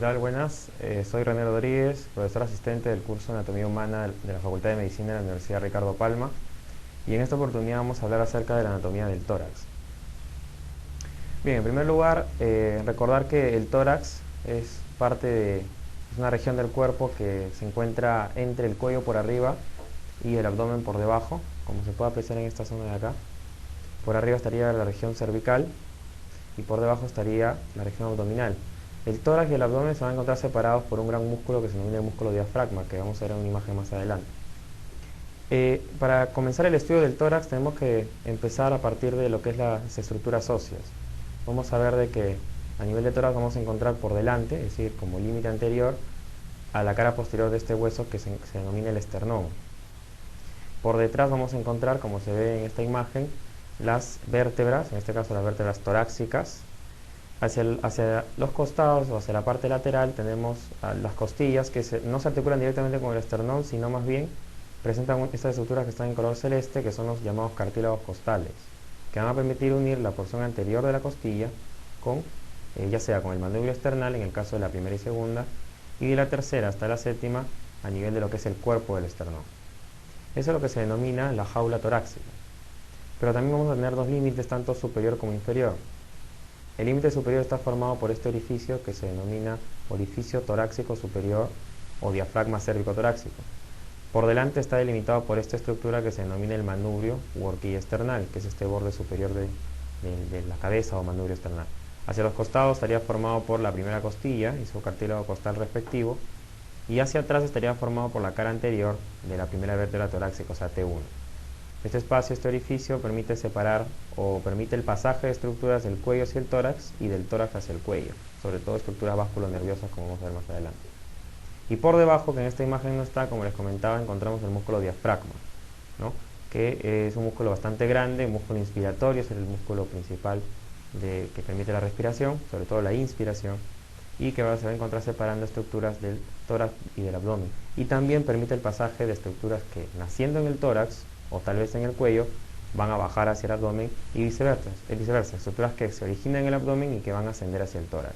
tal? Buenas. Soy René Rodríguez, profesor asistente del curso de Anatomía Humana de la Facultad de Medicina de la Universidad Ricardo Palma. Y en esta oportunidad vamos a hablar acerca de la anatomía del tórax. Bien, en primer lugar, recordar que el tórax es una región del cuerpo que se encuentra entre el cuello por arriba y el abdomen por debajo, como se puede apreciar en esta zona de acá. Por arriba estaría la región cervical y por debajo estaría la región abdominal. El tórax y el abdomen se van a encontrar separados por un gran músculo que se denomina el músculo diafragma, que vamos a ver en una imagen más adelante. Para comenzar el estudio del tórax tenemos que empezar a partir de lo que es las estructuras óseas. Vamos a ver de que a nivel de tórax vamos a encontrar por delante, es decir, como límite anterior, a la cara posterior de este hueso que se denomina el esternón. Por detrás vamos a encontrar, como se ve en esta imagen, las vértebras, en este caso las vértebras torácicas. Hacia los costados o hacia la parte lateral tenemos las costillas que no se articulan directamente con el esternón, sino más bien presentan estas estructuras que están en color celeste, que son los llamados cartílagos costales, que van a permitir unir la porción anterior de la costilla con, ya sea con el manubrio esternal en el caso de la primera y segunda, y de la tercera hasta la séptima a nivel de lo que es el cuerpo del esternón. Eso es lo que se denomina la jaula torácica. Pero también vamos a tener dos límites, tanto superior como inferior. El límite superior está formado por este orificio que se denomina orificio torácico superior o diafragma cérvico-torácico. Por delante está delimitado por esta estructura que se denomina el manubrio u horquilla esternal, que es este borde superior de la cabeza o manubrio esternal. Hacia los costados estaría formado por la primera costilla y su cartílago costal respectivo, y hacia atrás estaría formado por la cara anterior de la primera vértebra torácica, o sea T1. Este espacio, este orificio, permite separar o permite el pasaje de estructuras del cuello hacia el tórax y del tórax hacia el cuello, sobre todo estructuras vasculonerviosas, como vamos a ver más adelante. Y por debajo, que en esta imagen no está, como les comentaba, encontramos el músculo diafragma, ¿no? Que es un músculo bastante grande, un músculo inspiratorio, es el músculo principal que permite la respiración, sobre todo la inspiración, y que se va a encontrar separando estructuras del tórax y del abdomen. Y también permite el pasaje de estructuras que, naciendo en el tórax, o tal vez en el cuello, van a bajar hacia el abdomen y viceversa, estructuras que se originan en el abdomen y que van a ascender hacia el tórax.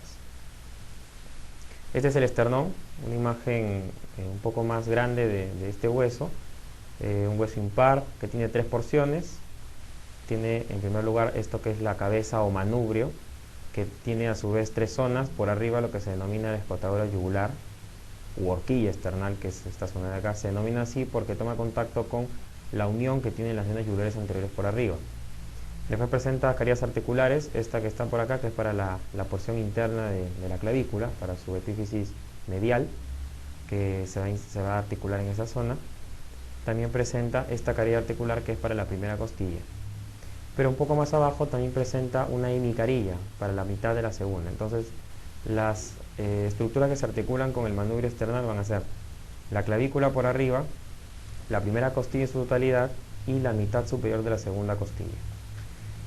Este es el esternón, una imagen un poco más grande de este hueso, un hueso impar que tiene tres porciones. Tiene en primer lugar esto que es la cabeza o manubrio, que tiene a su vez tres zonas. Por arriba lo que se denomina la escotadura yugular u horquilla esternal, que es esta zona de acá, se denomina así porque toma contacto con la unión que tienen las venas yugulares anteriores por arriba. Después presenta carillas articulares, esta que está por acá, que es para la porción interna de la clavícula, para su epífisis medial, que se va a articular en esa zona. También presenta esta carilla articular que es para la primera costilla. Pero un poco más abajo también presenta una hemicarilla para la mitad de la segunda. Entonces, las estructuras que se articulan con el manubrio esternal van a ser la clavícula por arriba, la primera costilla en su totalidad y la mitad superior de la segunda costilla.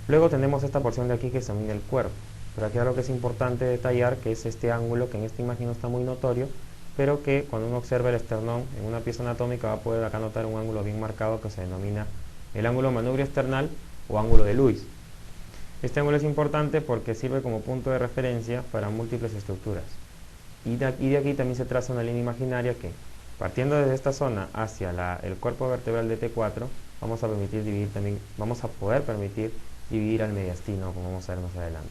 Luego tenemos esta porción de aquí que se denomina el cuerpo. Pero aquí algo que es importante detallar, que es este ángulo que en esta imagen no está muy notorio, pero que cuando uno observa el esternón en una pieza anatómica va a poder acá notar un ángulo bien marcado que se denomina el ángulo manubrio esternal o ángulo de Lewis. Este ángulo es importante porque sirve como punto de referencia para múltiples estructuras. Y de aquí también se traza una línea imaginaria que, partiendo desde esta zona hacia el cuerpo vertebral de T4, vamos a poder permitir dividir al mediastino, como vamos a ver más adelante.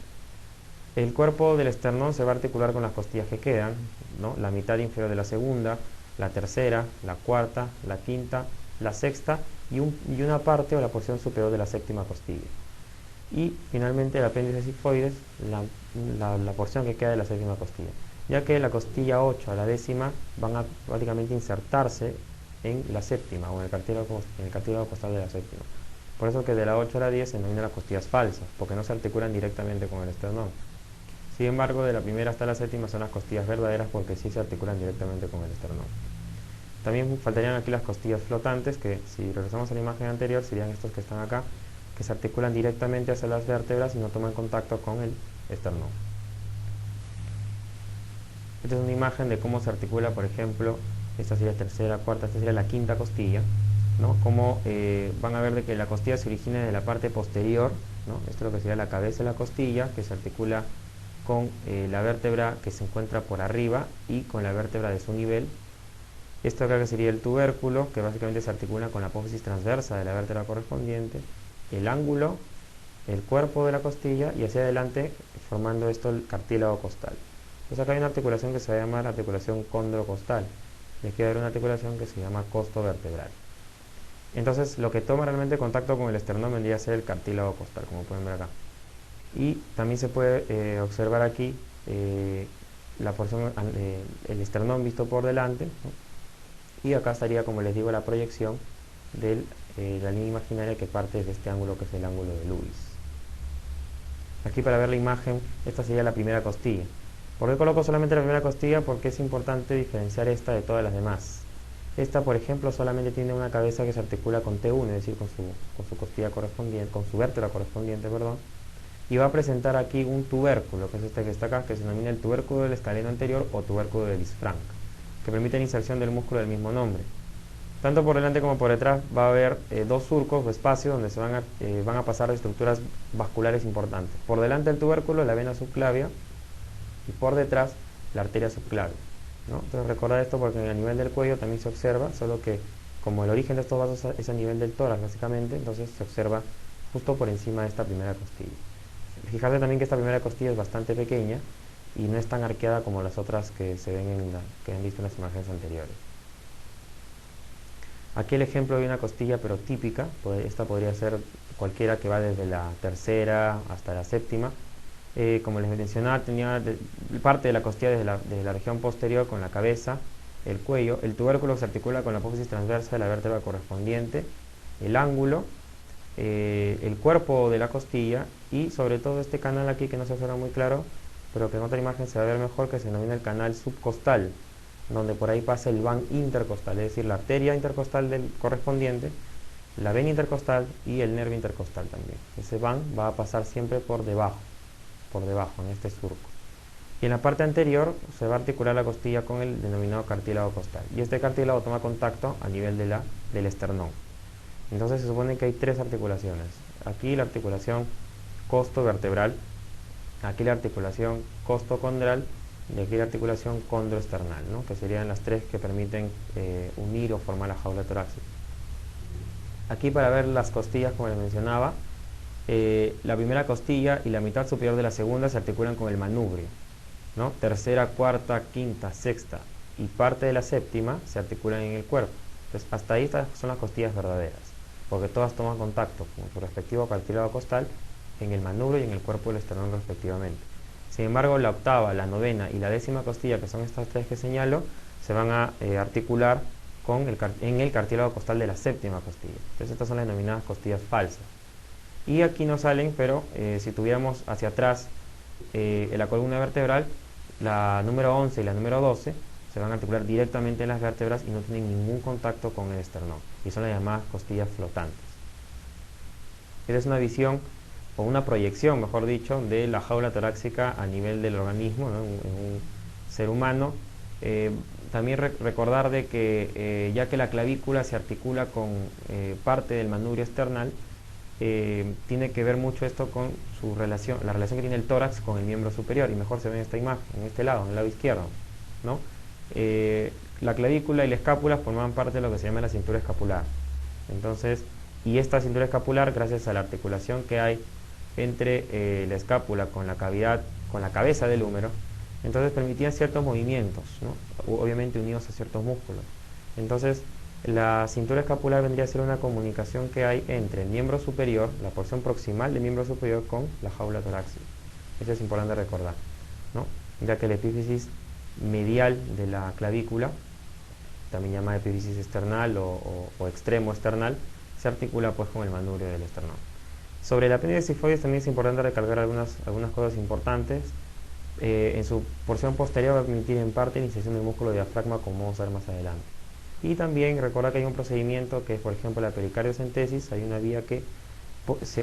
El cuerpo del esternón se va a articular con las costillas que quedan, ¿no? La mitad inferior de la segunda, la tercera, la cuarta, la quinta, la sexta y una parte o la porción superior de la séptima costilla. Y finalmente el apéndice sifoides, la porción que queda de la séptima costilla, ya que la costilla 8 a la décima van a prácticamente insertarse en la séptima o en el cartílago costal de la séptima. Por eso que de la 8 a la 10 se denominan las costillas falsas, porque no se articulan directamente con el esternón. Sin embargo, de la primera hasta la séptima son las costillas verdaderas porque sí se articulan directamente con el esternón. También faltarían aquí las costillas flotantes, que si regresamos a la imagen anterior serían estos que están acá, que se articulan directamente hacia las vértebras y no toman contacto con el esternón. Esta es una imagen de cómo se articula, por ejemplo, esta sería la tercera, cuarta, esta sería la quinta costilla, ¿no? Como van a ver de que la costilla se origina de la parte posterior, ¿no? Esto es lo que sería la cabeza de la costilla, que se articula con la vértebra que se encuentra por arriba y con la vértebra de su nivel. Esto acá que sería el tubérculo, que básicamente se articula con la apófisis transversa de la vértebra correspondiente, el ángulo, el cuerpo de la costilla y hacia adelante formando esto el cartílago costal. Entonces acá hay una articulación que se va a llamar articulación condrocostal y aquí va a haber una articulación que se llama costo vertebral. Entonces lo que toma realmente contacto con el esternón vendría a ser el cartílago costal, como pueden ver acá. Y también se puede observar aquí la porción, el esternón visto por delante, ¿no? Y acá estaría, como les digo, la proyección de la línea imaginaria que parte de este ángulo que es el ángulo de Lewis. Aquí para ver la imagen, esta sería la primera costilla. ¿Por qué coloco solamente la primera costilla? Porque es importante diferenciar esta de todas las demás. Esta, por ejemplo, solamente tiene una cabeza que se articula con T1, es decir, con su costilla correspondiente, con su vértebra correspondiente, perdón, y va a presentar aquí un tubérculo, que es este que está acá, que se denomina el tubérculo del escaleno anterior o tubérculo de Lisfranc, que permite la inserción del músculo del mismo nombre. Tanto por delante como por detrás va a haber dos surcos o espacios donde se van a pasar estructuras vasculares importantes. Por delante del tubérculo la vena subclavia y por detrás la arteria subclavia, ¿no? Entonces recordar esto porque a nivel del cuello también se observa, solo que como el origen de estos vasos es a nivel del tórax básicamente, entonces se observa justo por encima de esta primera costilla. Fijarse también que esta primera costilla es bastante pequeña y no es tan arqueada como las otras que se ven que han visto en las imágenes anteriores. Aquí el ejemplo de una costilla pero típica, esta podría ser cualquiera que va desde la tercera hasta la séptima. Como les mencionaba, tenía parte de la costilla desde la región posterior con la cabeza, el cuello, el tubérculo se articula con la apófisis transversa de la vértebra correspondiente, el ángulo, el cuerpo de la costilla y sobre todo este canal aquí que no se observa muy claro, pero que en otra imagen se va a ver mejor, que se denomina el canal subcostal, donde por ahí pasa el van intercostal, es decir, la arteria intercostal del correspondiente, la vena intercostal y el nervio intercostal también. Ese van va a pasar siempre por debajo en este surco. Y en la parte anterior se va a articular la costilla con el denominado cartílago costal. Y este cartílago toma contacto a nivel del esternón. Entonces se supone que hay tres articulaciones. Aquí la articulación costo-vertebral, aquí la articulación costo-condral y aquí la articulación condroesternal, ¿no? Que serían las tres que permiten unir o formar la jaula torácica. Aquí para ver las costillas, como les mencionaba, la primera costilla y la mitad superior de la segunda se articulan con el manubrio, ¿no? Tercera, cuarta, quinta, sexta y parte de la séptima se articulan en el cuerpo. Entonces hasta ahí estas son las costillas verdaderas, porque todas toman contacto con su respectivo cartílago costal en el manubrio y en el cuerpo del esternón respectivamente. Sin embargo, la octava, la novena y la décima costilla, que son estas tres que señalo, se van a articular en el cartílago costal de la séptima costilla. Entonces estas son las denominadas costillas falsas. Y aquí no salen, pero si tuviéramos hacia atrás en la columna vertebral, la número 11 y la número 12 se van a articular directamente en las vértebras y no tienen ningún contacto con el esternón. Y son las llamadas costillas flotantes. Esta es una visión o una proyección, mejor dicho, de la jaula torácica a nivel del organismo, ¿no? en un ser humano. También recordar de que ya que la clavícula se articula con parte del manubrio esternal, tiene que ver mucho esto con la relación que tiene el tórax con el miembro superior, y mejor se ve en esta imagen, en este lado, en el lado izquierdo, ¿no? La clavícula y la escápula forman parte de lo que se llama la cintura escapular. Entonces, y esta cintura escapular, gracias a la articulación que hay entre la escápula con la cavidad, con la cabeza del húmero, entonces permitían ciertos movimientos, ¿no? Obviamente unidos a ciertos músculos. Entonces, la cintura escapular vendría a ser una comunicación que hay entre el miembro superior, la porción proximal del miembro superior, con la jaula torácica. Eso es importante recordar, ¿no? Ya que la epífisis medial de la clavícula, también llamada epífisis external o extremo external, se articula pues con el manubrio del esternón. Sobre el apéndice sifoides también es importante recalcar algunas cosas importantes. En su porción posterior va a permitir en parte la inserción del músculo diafragma, como vamos a ver más adelante. Y también recuerda que hay un procedimiento que es, por ejemplo, la pericardiocentesis. Hay una vía que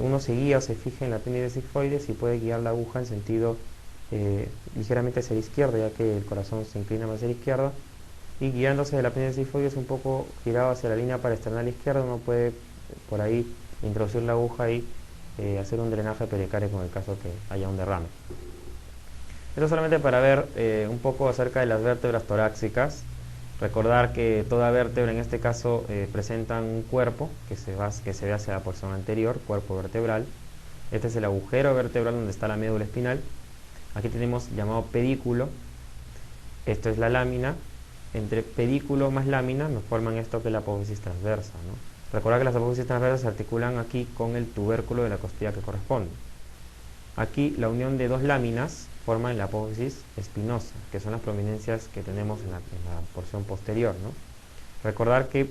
uno se guía o se fija en la apéndice sigmoides y puede guiar la aguja en sentido ligeramente hacia la izquierda, ya que el corazón se inclina más hacia la izquierda, y guiándose del apéndice sigmoides un poco girado hacia la línea paraesternal izquierda, uno puede por ahí introducir la aguja y hacer un drenaje pericárdico en el caso que haya un derrame. Esto solamente para ver un poco acerca de las vértebras torácicas. Recordar que toda vértebra en este caso presenta un cuerpo que se ve hacia la porción anterior, cuerpo vertebral. Este es el agujero vertebral donde está la médula espinal. Aquí tenemos llamado pedículo. Esto es la lámina. Entre pedículo más lámina nos forman esto que es la apófisis transversa, ¿no? Recordar que las apófisis transversas se articulan aquí con el tubérculo de la costilla que corresponde. Aquí la unión de dos láminas forma la apófisis espinosa, que son las prominencias que tenemos en la porción posterior, ¿no? Recordar que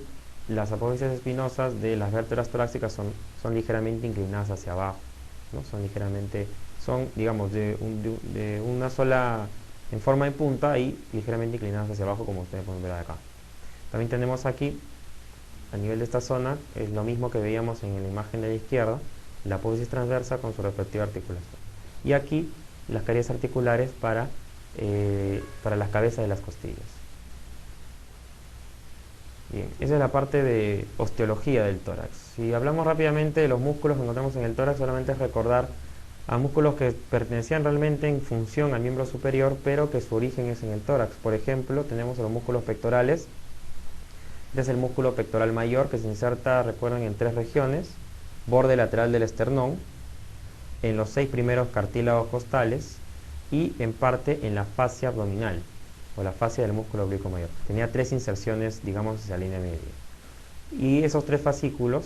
las apófisis espinosas de las vértebras torácicas son ligeramente inclinadas hacia abajo, ¿no? Son digamos de una sola, en forma de punta y ligeramente inclinadas hacia abajo, como ustedes pueden ver acá. También tenemos aquí, a nivel de esta zona, es lo mismo que veíamos en la imagen de la izquierda, la apófisis transversa con su respectiva articulación. Y aquí las caries articulares para las cabezas de las costillas. Bien, esa es la parte de osteología del tórax. Si hablamos rápidamente de los músculos que encontramos en el tórax, solamente es recordar a músculos que pertenecían realmente en función al miembro superior, pero que su origen es en el tórax. Por ejemplo, tenemos los músculos pectorales. Este es el músculo pectoral mayor, que se inserta, recuerden, en 3 regiones: borde lateral del esternón, en los 6 primeros cartílagos costales y en parte en la fascia abdominal o la fascia del músculo oblicuo mayor. Tenía 3 inserciones, digamos, hacia la línea media. Y esos 3 fascículos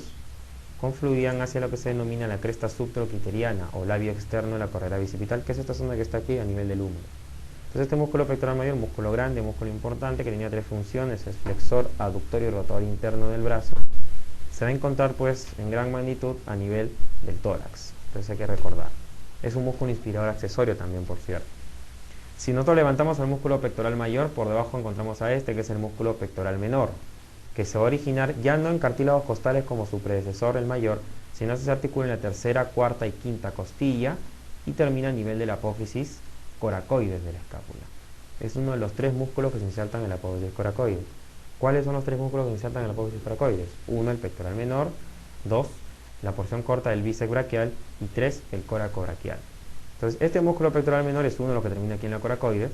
confluían hacia lo que se denomina la cresta subtroquiteriana o labio externo de la correa bicipital, que es esta zona que está aquí a nivel del húmero. Entonces este músculo pectoral mayor, músculo grande, músculo importante, que tenía 3 funciones: es flexor, aductor y rotador interno del brazo. Se va a encontrar pues en gran magnitud a nivel del tórax. Entonces hay que recordar. Es un músculo inspirador accesorio también, por cierto. Si nosotros levantamos el músculo pectoral mayor, por debajo encontramos a este, que es el músculo pectoral menor, que se va a originar ya no en cartílagos costales como su predecesor, el mayor, sino que se articula en la tercera, cuarta y quinta costilla y termina a nivel de la apófisis coracoides de la escápula. Es uno de los 3 músculos que se insertan en la apófisis coracoides. ¿Cuáles son los 3 músculos que se insertan en la apófisis coracoides? 1, el pectoral menor; 2, la porción corta del bíceps braquial; y 3, el coracobraquial. Entonces, este músculo pectoral menor es uno de los que termina aquí en la coracoide,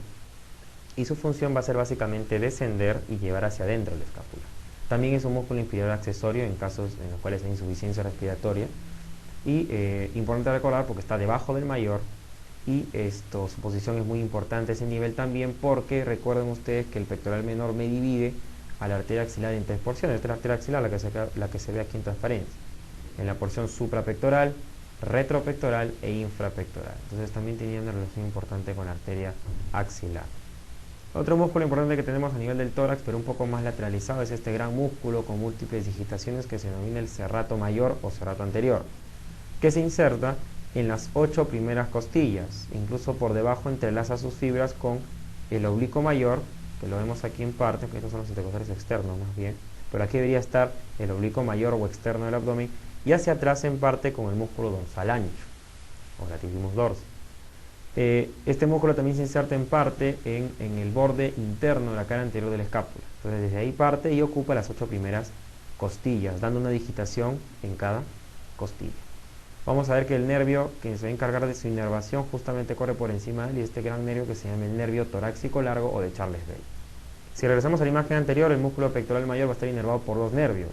y su función va a ser básicamente descender y llevar hacia adentro la escápula. También es un músculo inspirador accesorio en casos en los cuales hay insuficiencia respiratoria, y importante recordar porque está debajo del mayor, y su posición es muy importante a ese nivel también, porque recuerden ustedes que el pectoral menor me divide a la arteria axilar en 3 porciones. Esta es la arteria axilar, la que se ve aquí en transparencia, en la porción suprapectoral, retropectoral e infrapectoral. Entonces también tenía una relación importante con la arteria axilar. Otro músculo importante que tenemos a nivel del tórax, pero un poco más lateralizado, es este gran músculo con múltiples digitaciones que se denomina el serrato mayor o serrato anterior, que se inserta en las 8 primeras costillas. Incluso por debajo entrelaza sus fibras con el oblicuo mayor, que lo vemos aquí en parte, que estos son los intercostales externos más bien, pero aquí debería estar el oblicuo mayor o externo del abdomen, y hacia atrás en parte con el músculo dorsal ancho o latissimus dorsi. Este músculo también se inserta en parte en el borde interno de la cara anterior de la escápula. Entonces desde ahí parte y ocupa las 8 primeras costillas, dando una digitación en cada costilla. Vamos a ver que el nervio que se va a encargar de su inervación justamente corre por encima de él, y este gran nervio que se llama el nervio torácico largo o de Charles Bell. Si regresamos a la imagen anterior, el músculo pectoral mayor va a estar inervado por 2 nervios.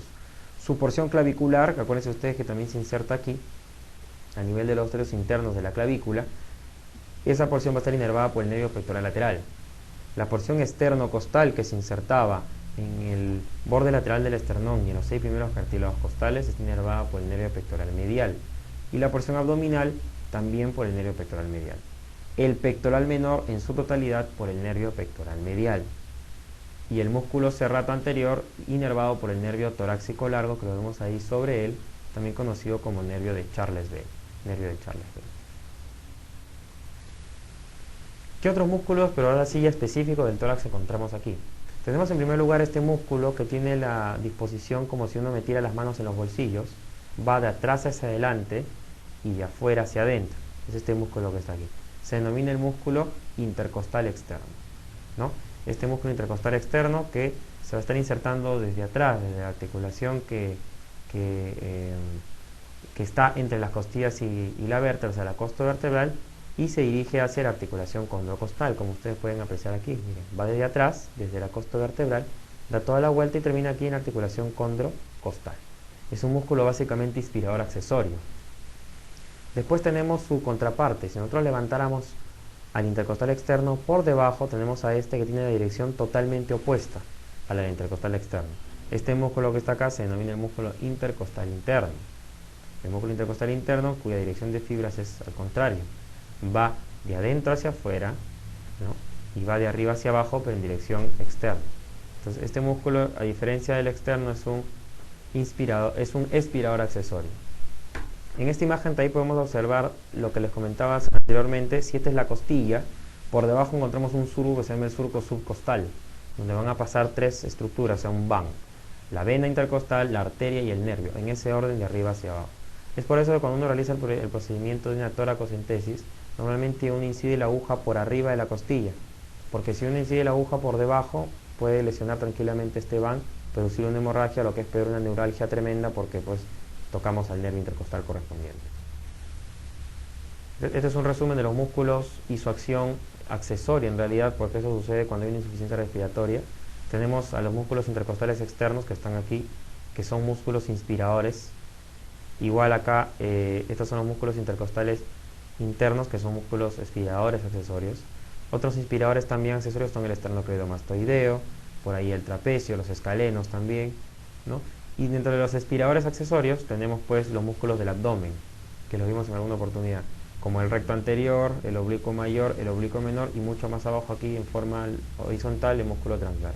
Su porción clavicular, que acuérdense ustedes que también se inserta aquí, a nivel de los ósteos internos de la clavícula, esa porción va a estar inervada por el nervio pectoral lateral. La porción externo-costal, que se insertaba en el borde lateral del esternón y en los 6 primeros cartílagos costales, está inervada por el nervio pectoral medial. Y la porción abdominal también por el nervio pectoral medial. El pectoral menor en su totalidad por el nervio pectoral medial. Y el músculo serrato anterior inervado por el nervio torácico largo, que lo vemos ahí sobre él, también conocido como nervio de Charles Bell. Nervio de Charles Bell. ¿Qué otros músculos, pero ahora sí ya específicos del tórax, encontramos aquí? Tenemos en primer lugar este músculo que tiene la disposición como si uno metiera las manos en los bolsillos, va de atrás hacia adelante y de afuera hacia adentro. Es este músculo que está aquí. Se denomina el músculo intercostal externo, ¿no? Este músculo intercostal externo que se va a estar insertando desde atrás, desde la articulación que está entre las costillas y la vértebra, o sea, la costo vertebral, y se dirige hacia la articulación condrocostal, como ustedes pueden apreciar aquí. Miren, va desde atrás, desde la costa vertebral, da toda la vuelta y termina aquí en la articulación condrocostal. Es un músculo básicamente inspirador accesorio. Después tenemos su contraparte. Si nosotros levantáramos al intercostal externo, por debajo tenemos a este que tiene la dirección totalmente opuesta a la del intercostal externo. Este músculo que está acá se denomina el músculo intercostal interno. El músculo intercostal interno, cuya dirección de fibras es al contrario, va de adentro hacia afuera, ¿no? Y va de arriba hacia abajo, pero en dirección externa. Entonces, este músculo, a diferencia del externo, es un expirador accesorio. En esta imagen ahí podemos observar lo que les comentaba anteriormente. Si esta es la costilla, por debajo encontramos un surco que se llama el surco subcostal, donde van a pasar tres estructuras, o sea, un van: la vena intercostal, la arteria y el nervio, en ese orden de arriba hacia abajo. Es por eso que cuando uno realiza el procedimiento de una toracocentesis, normalmente uno incide la aguja por arriba de la costilla, porque si uno incide la aguja por debajo, puede lesionar tranquilamente este van, producir una hemorragia, lo que es peor, una neuralgia tremenda, porque pues tocamos al nervio intercostal correspondiente. Este es un resumen de los músculos y su acción accesoria, en realidad, porque eso sucede cuando hay una insuficiencia respiratoria. Tenemos a los músculos intercostales externos que están aquí, que son músculos inspiradores. Igual acá, estos son los músculos intercostales internos, que son músculos expiradores accesorios. Otros inspiradores también accesorios son el esternocleidomastoideo, por ahí el trapecio, los escalenos también, ¿no? Y dentro de los expiradores accesorios tenemos pues los músculos del abdomen, que los vimos en alguna oportunidad, como el recto anterior, el oblicuo mayor, el oblicuo menor, y mucho más abajo aquí en forma horizontal el músculo transversal.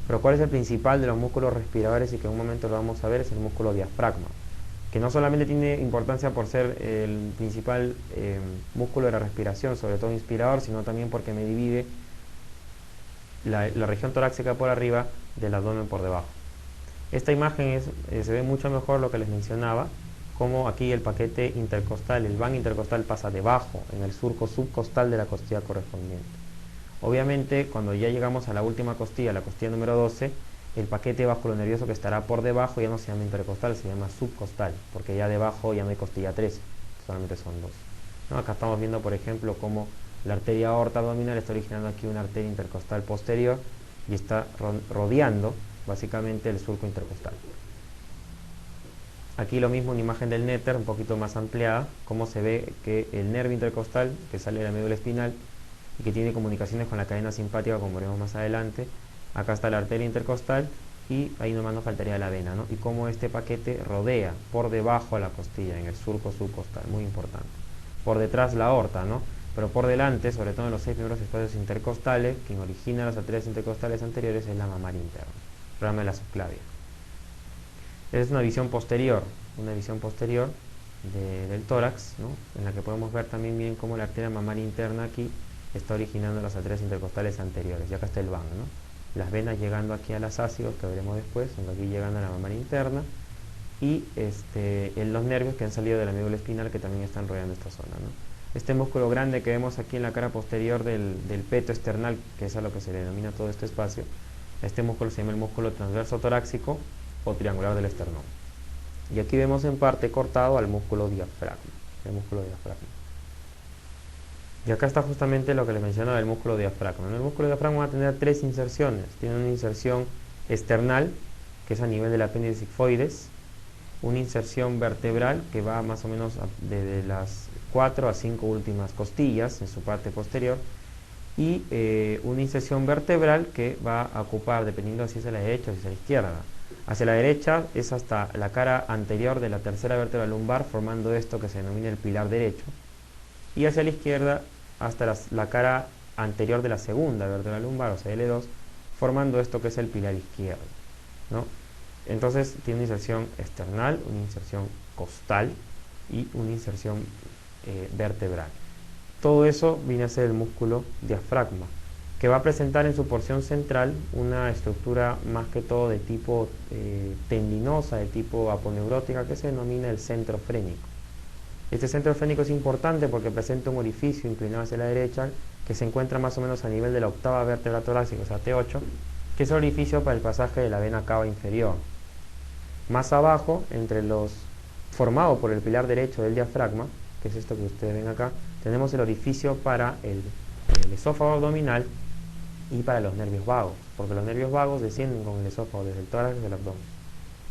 Pero ¿cuál es el principal de los músculos respiradores y que en un momento lo vamos a ver? Es el músculo diafragma, que no solamente tiene importancia por ser el principal músculo de la respiración, sobre todo inspirador, sino también porque me divide la región torácica por arriba del abdomen por debajo. Esta imagen se ve mucho mejor lo que les mencionaba, como aquí el paquete intercostal, el van intercostal pasa debajo, en el surco subcostal de la costilla correspondiente. Obviamente, cuando ya llegamos a la última costilla, la costilla número 12, el paquete vasculonervioso que estará por debajo ya no se llama intercostal, se llama subcostal, porque ya debajo ya no hay costilla 13, solamente son dos, ¿no? Acá estamos viendo, por ejemplo, cómo la arteria aorta abdominal está originando aquí una arteria intercostal posterior y está rodeando básicamente el surco intercostal. Aquí lo mismo, una imagen del néter un poquito más ampliada, cómo se ve que el nervio intercostal que sale de la médula espinal y que tiene comunicaciones con la cadena simpática, como veremos más adelante. Acá está la arteria intercostal y ahí nomás nos faltaría la vena, ¿no? Y cómo este paquete rodea por debajo a la costilla, en el surco subcostal, muy importante. Por detrás la aorta, ¿no? Pero por delante, sobre todo en los 6 primeros espacios intercostales, quien origina las arterias intercostales anteriores es la mamaria interna, rama de la subclavia. Es una visión posterior del tórax, ¿no? En la que podemos ver también bien cómo la arteria mamaria interna aquí está originando las arterias intercostales anteriores. Y acá está el van, ¿no? Las venas llegando aquí a las ácidos, que veremos después, aquí llegando a la mamaria interna, y los nervios que han salido de la médula espinal, que también están rodeando esta zona, ¿no? Este músculo grande que vemos aquí en la cara posterior del peto esternal, que es a lo que se le denomina todo este espacio, este músculo se llama el músculo transverso torácico o triangular del esternón. Y aquí vemos en parte cortado al músculo diafragma, el músculo diafragma. Y acá está justamente lo que les mencionaba del músculo diafragma. En el músculo diafragma va a tener tres inserciones. Tiene una inserción external, que es a nivel del apéndice sigmoides, una inserción vertebral que va más o menos desde las 4 a 5 últimas costillas en su parte posterior, y una inserción vertebral que va a ocupar, dependiendo si es a la derecha o si es a la izquierda. Hacia la derecha es hasta la cara anterior de la tercera vértebra lumbar, formando esto que se denomina el pilar derecho, y hacia la izquierda hasta la cara anterior de la segunda vértebra lumbar, o sea L2, formando esto que es el pilar izquierdo, ¿no? Entonces tiene una inserción external, una inserción costal y una inserción vertebral. Todo eso viene a ser el músculo diafragma, que va a presentar en su porción central una estructura más que todo de tipo tendinosa, de tipo aponeurótica, que se denomina el centro frénico. Este centro frénico es importante porque presenta un orificio inclinado hacia la derecha que se encuentra más o menos a nivel de la octava vértebra torácica, o sea T8, que es el orificio para el pasaje de la vena cava inferior. Más abajo, formado por el pilar derecho del diafragma, que es esto que ustedes ven acá, tenemos el orificio para el esófago abdominal y para los nervios vagos, porque los nervios vagos descienden con el esófago desde el tórax del abdomen.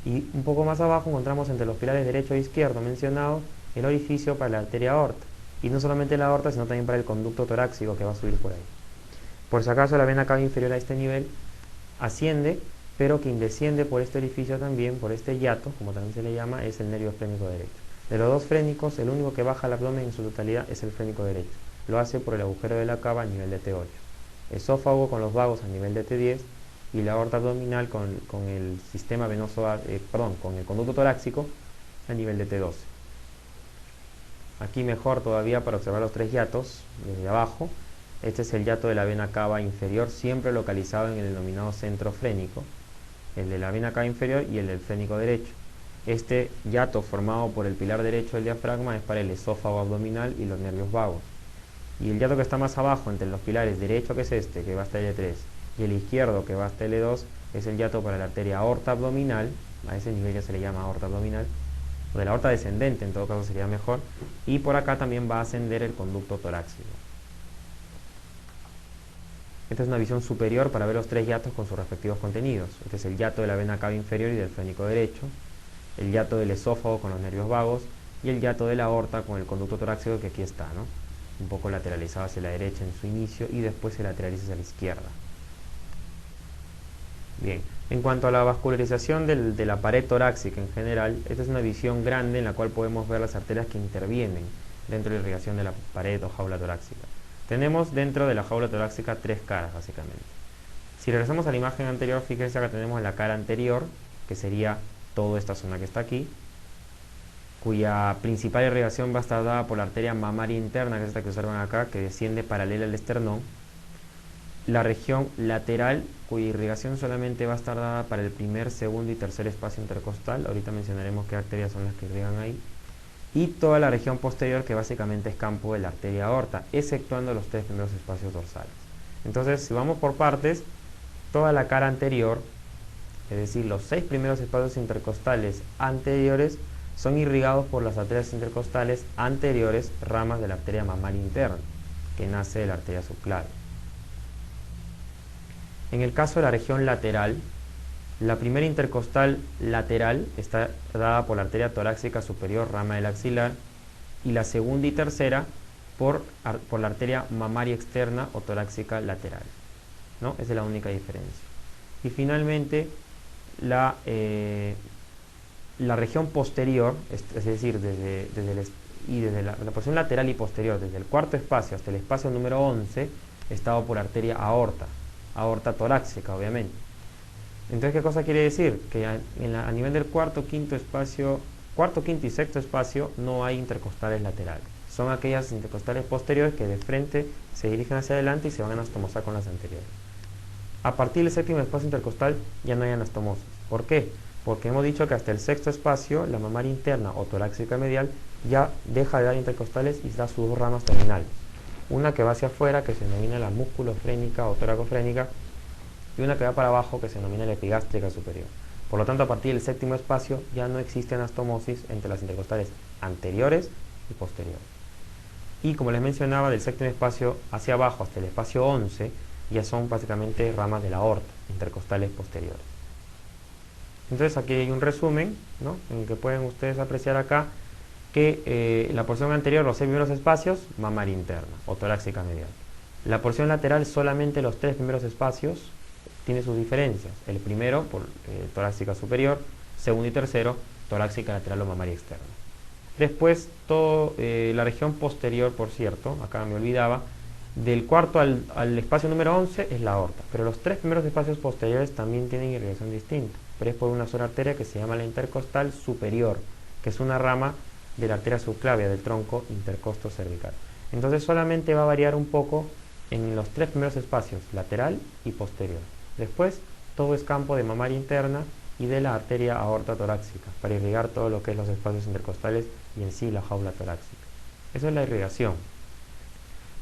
Y un poco más abajo encontramos entre los pilares derecho e izquierdo mencionados el orificio para la arteria aorta, y no solamente la aorta, sino también para el conducto torácico que va a subir por ahí. Por si acaso la vena cava inferior a este nivel asciende, pero quien desciende por este orificio también, por este hiato, como también se le llama, es el nervio frénico derecho. De los dos frénicos, el único que baja el abdomen en su totalidad es el frénico derecho. Lo hace por el agujero de la cava a nivel de T8. Esófago con los vagos a nivel de T10 y la aorta abdominal con el sistema venoso, con el conducto torácico a nivel de T12. Aquí mejor todavía para observar los tres hiatos desde abajo. Este es el hiato de la vena cava inferior, siempre localizado en el denominado centro frénico, el de la vena cava inferior y el del frénico derecho. Este hiato formado por el pilar derecho del diafragma es para el esófago abdominal y los nervios vagos. Y el hiato que está más abajo entre los pilares derecho, que es este, que va hasta L3, y el izquierdo, que va hasta L2, es el hiato para la arteria aorta abdominal. A ese nivel ya se le llama aorta abdominal, o de la aorta descendente en todo caso sería mejor, y por acá también va a ascender el conducto torácico. Esta es una visión superior para ver los tres hiatos con sus respectivos contenidos. Este es el hiato de la vena cava inferior y del frénico derecho, el hiato del esófago con los nervios vagos y el hiato de la aorta con el conducto torácico, que aquí está, ¿no? Un poco lateralizado hacia la derecha en su inicio y después se lateraliza hacia la izquierda. Bien, en cuanto a la vascularización de la pared torácica en general, esta es una visión grande en la cual podemos ver las arterias que intervienen dentro de la irrigación de la pared o jaula torácica. Tenemos dentro de la jaula torácica tres caras básicamente. Si regresamos a la imagen anterior, fíjense acá tenemos la cara anterior, que sería toda esta zona que está aquí, cuya principal irrigación va a estar dada por la arteria mamaria interna, que es esta que observan acá, que desciende paralela al esternón. La región lateral, cuya irrigación solamente va a estar dada para el primer, segundo y tercer espacio intercostal. Ahorita mencionaremos qué arterias son las que irrigan ahí. Y toda la región posterior, que básicamente es campo de la arteria aorta, exceptuando los tres primeros espacios dorsales. Entonces, si vamos por partes, toda la cara anterior, es decir, los 6 primeros espacios intercostales anteriores, son irrigados por las arterias intercostales anteriores, ramas de la arteria mamaria interna, que nace de la arteria subclavia. En el caso de la región lateral, la primera intercostal lateral está dada por la arteria torácica superior, rama del axilar, y la segunda y tercera por la arteria mamaria externa o torácica lateral, ¿no? Esa es la única diferencia. Y finalmente, la región posterior, es decir, desde la porción lateral y posterior, desde el cuarto espacio hasta el espacio número 11, está dado por arteria aorta torácica, obviamente. Entonces, ¿qué cosa quiere decir? Que a nivel del cuarto, quinto y sexto espacio no hay intercostales laterales. Son aquellas intercostales posteriores que de frente se dirigen hacia adelante y se van a anastomosar con las anteriores. A partir del séptimo espacio intercostal ya no hay anastomosis. ¿Por qué? Porque hemos dicho que hasta el sexto espacio, la mamaria interna o torácica medial, ya deja de dar intercostales y da sus dos ramas terminales. Una que va hacia afuera, que se denomina la musculofrénica o toracofrénica, y una que va para abajo, que se denomina la epigástrica superior. Por lo tanto, a partir del séptimo espacio ya no existe anastomosis entre las intercostales anteriores y posteriores. Y como les mencionaba, del séptimo espacio hacia abajo hasta el espacio 11 ya son básicamente ramas de la aorta, intercostales posteriores. Entonces aquí hay un resumen, ¿no?, en el que pueden ustedes apreciar acá que la porción anterior, los 6 primeros espacios, mamaria interna o torácica medial. La porción lateral, solamente los 3 primeros espacios, tiene sus diferencias. El primero, por torácica superior, segundo y tercero, torácica lateral o mamaria externa. Después, la región posterior, por cierto, acá me olvidaba, del cuarto al espacio número 11 es la aorta, pero los 3 primeros espacios posteriores también tienen irrigación distinta, pero es por una sola arteria que se llama la intercostal superior, que es una rama de la arteria subclavia del tronco intercosto cervical. Entonces solamente va a variar un poco en los 3 primeros espacios, lateral y posterior. Después, todo es campo de mamaria interna y de la arteria aorta torácica, para irrigar todo lo que es los espacios intercostales y en sí la jaula torácica. Eso es la irrigación.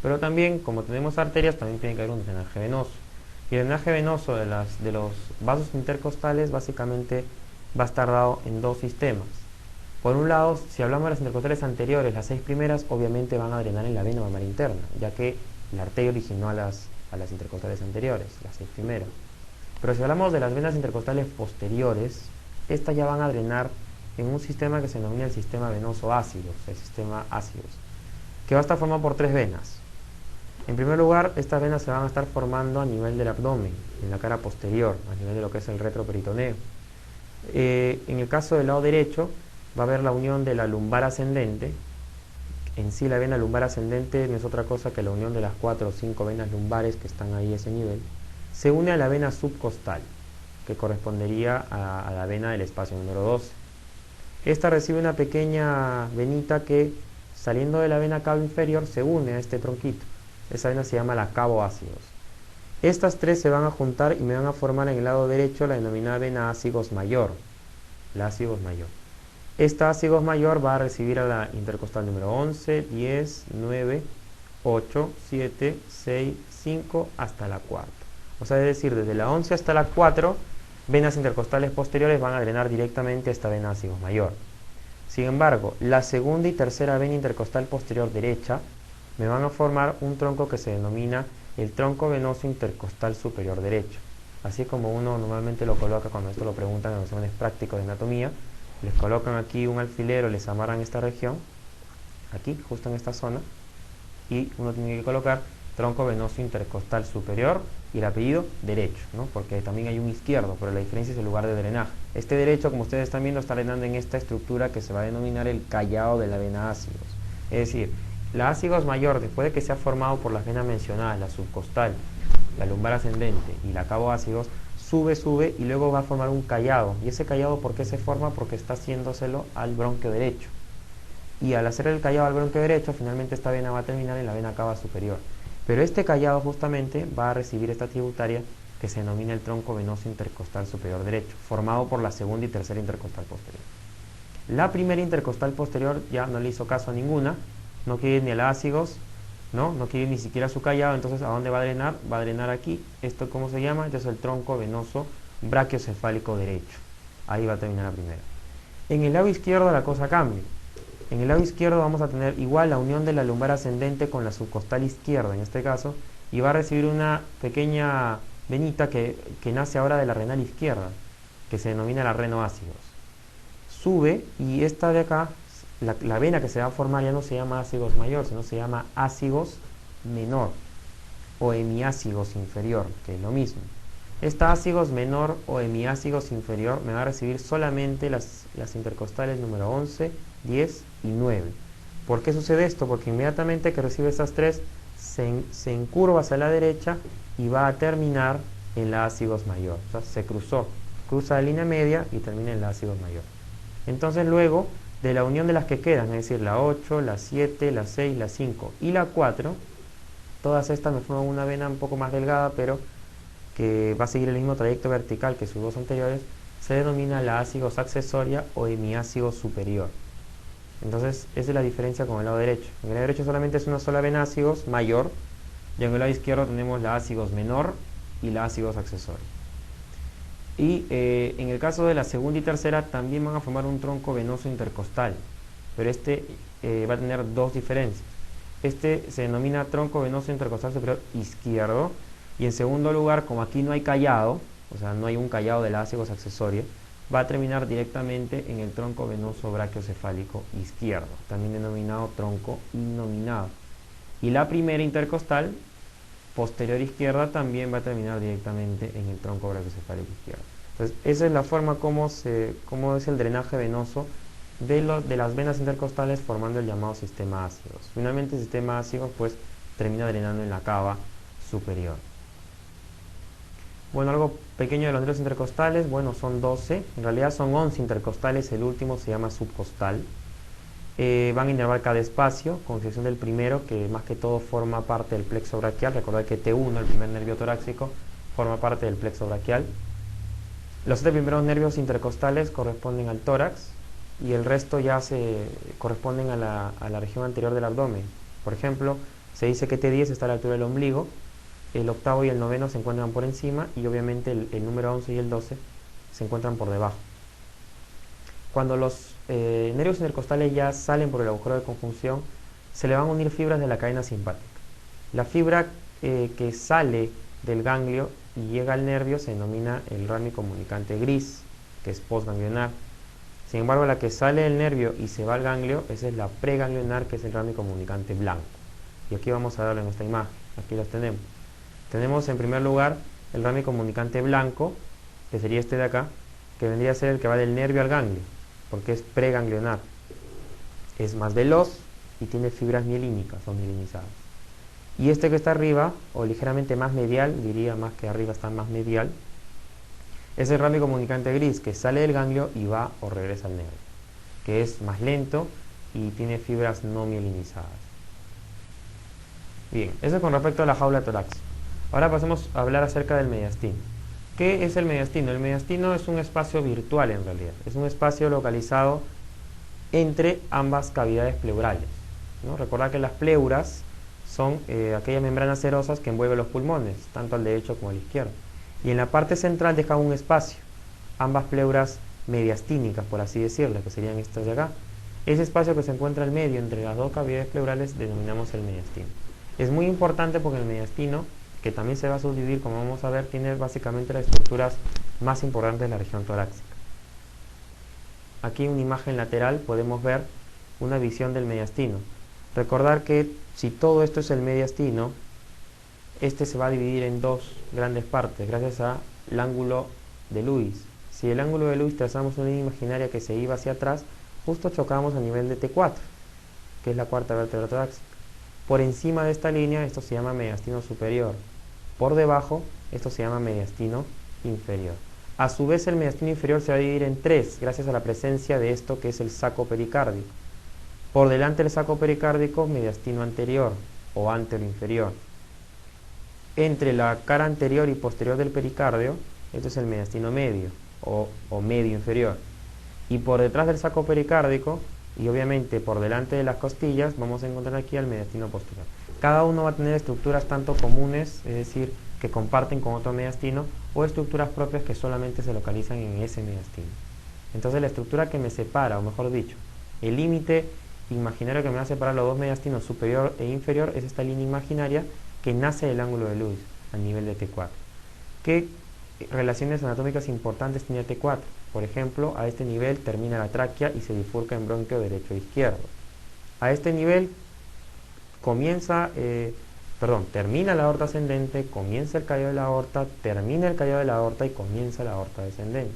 Pero también, como tenemos arterias, también tiene que haber un drenaje venoso. Y el drenaje venoso de los vasos intercostales básicamente va a estar dado en dos sistemas. Por un lado, si hablamos de las intercostales anteriores, las 6 primeras obviamente van a drenar en la vena mamaria interna, ya que la arteria originó a las intercostales anteriores, las 6 primeras. Pero si hablamos de las venas intercostales posteriores, estas ya van a drenar en un sistema que se denomina el sistema venoso ácido, el sistema ácidos, que va a estar formado por 3 venas. En primer lugar, estas venas se van a estar formando a nivel del abdomen, en la cara posterior, a nivel de lo que es el retroperitoneo. En el caso del lado derecho, va a haber la unión de la lumbar ascendente. En sí, la vena lumbar ascendente no es otra cosa que la unión de las 4 o 5 venas lumbares que están ahí a ese nivel. Se une a la vena subcostal, que correspondería a la vena del espacio número 12. Esta recibe una pequeña venita que, saliendo de la vena cava inferior, se une a este tronquito. Esa vena se llama la cavo ácidos. Estas 3 se van a juntar y me van a formar en el lado derecho la denominada vena ácigos mayor. La ácigos mayor. Esta ácigos mayor va a recibir a la intercostal número 11, 10, 9, 8, 7, 6, 5 hasta la cuarta. O sea, es decir, desde la 11 hasta la 4, venas intercostales posteriores van a drenar directamente a esta vena ácigos mayor. Sin embargo, la segunda y tercera vena intercostal posterior derecha me van a formar un tronco que se denomina el tronco venoso intercostal superior derecho. Así como uno normalmente lo coloca cuando esto lo preguntan en los exámenes prácticos de anatomía, les colocan aquí un alfiler o les amarran esta región, aquí, justo en esta zona, y uno tiene que colocar tronco venoso intercostal superior y el apellido derecho, ¿no? Porque también hay un izquierdo, pero la diferencia es el lugar de drenaje. Este derecho, como ustedes están viendo, está drenando en esta estructura que se va a denominar el callado de la vena ácigos. Es decir, la ácigos mayor, después de que se ha formado por las venas mencionadas, la subcostal, la lumbar ascendente y la cavo ácigos, sube y luego va a formar un callado. ¿Y ese callado por qué se forma? Porque está haciéndoselo al bronquio derecho. Y al hacer el callado al bronquio derecho, finalmente esta vena va a terminar en la vena cava superior. Pero este callado justamente va a recibir esta tributaria que se denomina el tronco venoso intercostal superior derecho, formado por la segunda y tercera intercostal posterior. La primera intercostal posterior ya no le hizo caso a ninguna, no quiere ir ni a la ácigos, no quiere ir ni siquiera a su callado, entonces ¿a dónde va a drenar? Va a drenar aquí. ¿Esto cómo se llama? Este es el tronco venoso brachiocefálico derecho. Ahí va a terminar la primera. En el lado izquierdo la cosa cambia. En el lado izquierdo vamos a tener igual la unión de la lumbar ascendente con la subcostal izquierda, en este caso, y va a recibir una pequeña venita que nace ahora de la renal izquierda, que se denomina la renoácigos. Sube y esta de acá, la vena que se va a formar ya no se llama ácigos mayor, sino se llama ácigos menor o hemiácigos inferior, que es lo mismo. Esta ácigos menor o hemiácigos inferior me va a recibir solamente las intercostales número 11, 10 y 9. ¿Por qué sucede esto? Porque inmediatamente que recibe estas 3 se encurva hacia la derecha y va a terminar en la ácigos mayor. O sea, se cruza la línea media y termina en la ácigos mayor. Entonces luego de la unión de las que quedan, es decir, la 8, la 7, la 6, la 5 y la 4, todas estas me forman una vena un poco más delgada, pero que va a seguir el mismo trayecto vertical que sus dos anteriores, se denomina la ácigos accesoria o hemiácigos superior. Entonces, esa es la diferencia con el lado derecho. En el lado derecho solamente es una sola vena ácigos mayor, y en el lado izquierdo tenemos la ácigos menor y la ácigos accesoria. Y en el caso de la segunda y tercera también van a formar un tronco venoso intercostal, pero este va a tener dos diferencias. Este se denomina tronco venoso intercostal superior izquierdo, y en segundo lugar, como aquí no hay callado, o sea, no hay un callado de la ácigos accesoria, va a terminar directamente en el tronco venoso brachiocefálico izquierdo, también denominado tronco innominado. Y la primera intercostal posterior izquierda también va a terminar directamente en el tronco brachiocefálico izquierdo. Entonces, esa es la forma como es el drenaje venoso de las venas intercostales formando el llamado sistema ácidos. Finalmente, el sistema ácidos pues termina drenando en la cava superior. Bueno, algo pequeño de los nervios intercostales, bueno, son 12, en realidad son 11 intercostales, el último se llama subcostal. Van a inervar cada espacio, con excepción del primero, que más que todo forma parte del plexo braquial. Recordad que T1, el primer nervio torácico, forma parte del plexo braquial. Los 7 primeros nervios intercostales corresponden al tórax, y el resto ya se corresponden a la región anterior del abdomen. Por ejemplo, se dice que T10 está a la altura del ombligo, el octavo y el noveno se encuentran por encima, y obviamente el número 11 y el 12 se encuentran por debajo. Cuando los nervios intercostales ya salen por el agujero de conjunción, se le van a unir fibras de la cadena simpática. La fibra que sale del ganglio y llega al nervio se denomina el rami comunicante gris, que es postganglionar. Sin embargo, la que sale del nervio y se va al ganglio, esa es la preganglionar, que es el rami comunicante blanco. Y aquí vamos a darle en esta imagen. Aquí los tenemos. Tenemos en primer lugar el rami comunicante blanco, que sería este de acá, que vendría a ser el que va del nervio al ganglio, porque es preganglionar. Es más veloz y tiene fibras mielínicas o mielinizadas. Y este que está arriba, o ligeramente más medial, diría más que arriba está más medial, es el rami comunicante gris, que sale del ganglio y va o regresa al nervio, que es más lento y tiene fibras no mielinizadas. Bien, eso con respecto a la jaula torácica. Ahora pasemos a hablar acerca del mediastino. ¿Qué es el mediastino? El mediastino es un espacio virtual en realidad, es un espacio localizado entre ambas cavidades pleurales, ¿no? Recordad que las pleuras son aquellas membranas cerosas que envuelven los pulmones, tanto al derecho como al izquierdo. Y en la parte central deja un espacio, ambas pleuras mediastínicas, por así decirlo, que serían estas de acá. Ese espacio que se encuentra al medio entre las dos cavidades pleurales denominamos el mediastino. Es muy importante porque el mediastino, que también se va a subdividir, como vamos a ver, tiene básicamente las estructuras más importantes de la región torácica. Aquí en una imagen lateral podemos ver una visión del mediastino. Recordar que si todo esto es el mediastino, este se va a dividir en dos grandes partes gracias al ángulo de Lewis. Si el ángulo de Lewis trazamos una línea imaginaria que se iba hacia atrás, justo chocamos a nivel de T4, que es la cuarta vértebra torácica. Por encima de esta línea, esto se llama mediastino superior. Por debajo, esto se llama mediastino inferior. A su vez, el mediastino inferior se va a dividir en tres, gracias a la presencia de esto que es el saco pericárdico. Por delante del saco pericárdico, mediastino anterior o anteroinferior. Entre la cara anterior y posterior del pericardio, esto es el mediastino medio o medio inferior. Y por detrás del saco pericárdico, y obviamente por delante de las costillas, vamos a encontrar aquí al mediastino posterior. Cada uno va a tener estructuras tanto comunes, es decir, que comparten con otro mediastino, o estructuras propias que solamente se localizan en ese mediastino. Entonces la estructura que me separa, o mejor dicho, el límite imaginario que me va a separar los dos mediastinos superior e inferior, es esta línea imaginaria que nace del ángulo de Lewis a nivel de T4. ¿Qué relaciones anatómicas importantes tiene T4? Por ejemplo, a este nivel termina la tráquea y se bifurca en bronquio derecho e izquierdo. A este nivel termina la aorta ascendente, comienza el callado de la aorta, termina el callado de la aorta y comienza la aorta descendente.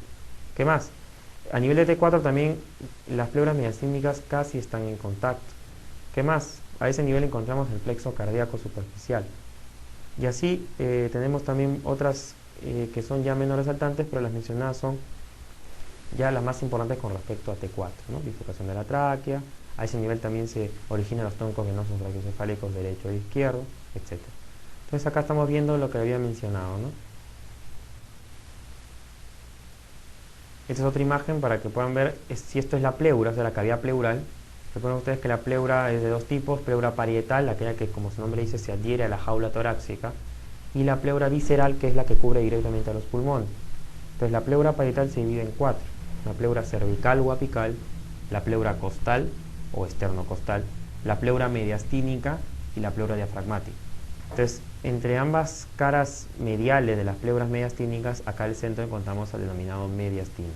¿Qué más? A nivel de T4 también las pleuras mediastínicas casi están en contacto. ¿Qué más? A ese nivel encontramos el plexo cardíaco superficial. Y así tenemos también otras que son ya menos resaltantes, pero las mencionadas son ya las más importantes con respecto a T4, ¿no? Bifurcación de la tráquea. A ese nivel también se originan los troncos venosos brachiocefálicos derecho e izquierdo, etc. Entonces acá estamos viendo lo que había mencionado, ¿no? Esta es otra imagen para que puedan ver si esto es la pleura, o sea, la cavidad pleural. Recuerden ustedes que la pleura es de dos tipos: pleura parietal, aquella que como su nombre dice se adhiere a la jaula torácica, y la pleura visceral, que es la que cubre directamente a los pulmones. Entonces la pleura parietal se divide en cuatro: la pleura cervical o apical, la pleura costal o esternocostal, la pleura mediastínica y la pleura diafragmática. Entonces, entre ambas caras mediales de las pleuras mediastínicas, acá al centro encontramos al denominado mediastino.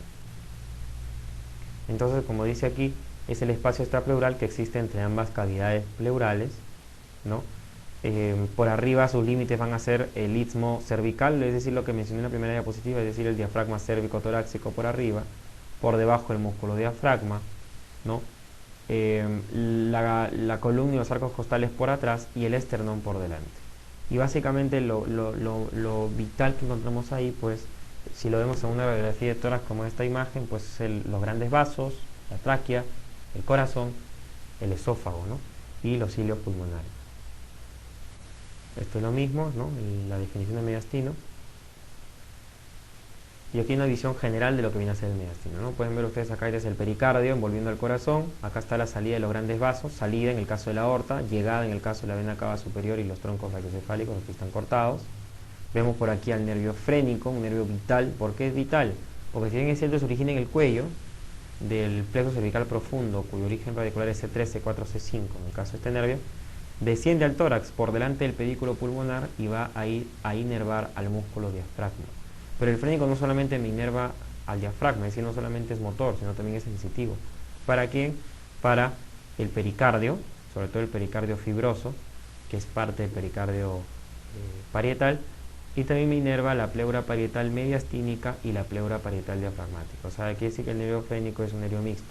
Entonces, como dice aquí, es el espacio extrapleural que existe entre ambas cavidades pleurales, ¿no? Por arriba sus límites van a ser el istmo cervical, es decir, lo que mencioné en la primera diapositiva, es decir, el diafragma cérvico-torácico por arriba, por debajo el músculo diafragma, ¿no? La columna y los arcos costales por atrás y el esternón por delante. Y básicamente lo vital que encontramos ahí, pues, si lo vemos en una radiografía de tórax como esta imagen, pues los grandes vasos, la tráquea, el corazón, el esófago, ¿no? Y los cilios pulmonares. Esto es lo mismo, ¿no? La definición de mediastino. Y aquí una visión general de lo que viene a ser el mediastino, ¿no? Pueden ver ustedes acá, este es el pericardio envolviendo el corazón. Acá está la salida de los grandes vasos, salida en el caso de la aorta, llegada en el caso de la vena cava superior y los troncos brachiocefálicos, los que están cortados. Vemos por aquí al nervio frénico, un nervio vital. ¿Por qué es vital? Porque si bien es cierto se origina en el cuello, del plexo cervical profundo, cuyo origen radicular es C3, C4, C5, en el caso de este nervio, desciende al tórax por delante del pedículo pulmonar y va a inervar al músculo diafragma. Pero el frénico no solamente me inerva al diafragma, es decir, no solamente es motor, sino también es sensitivo. ¿Para quién? Para el pericardio, sobre todo el pericardio fibroso, que es parte del pericardio parietal, y también me inerva la pleura parietal mediastínica y la pleura parietal diafragmática. O sea, quiere decir que el nervio frénico es un nervio mixto,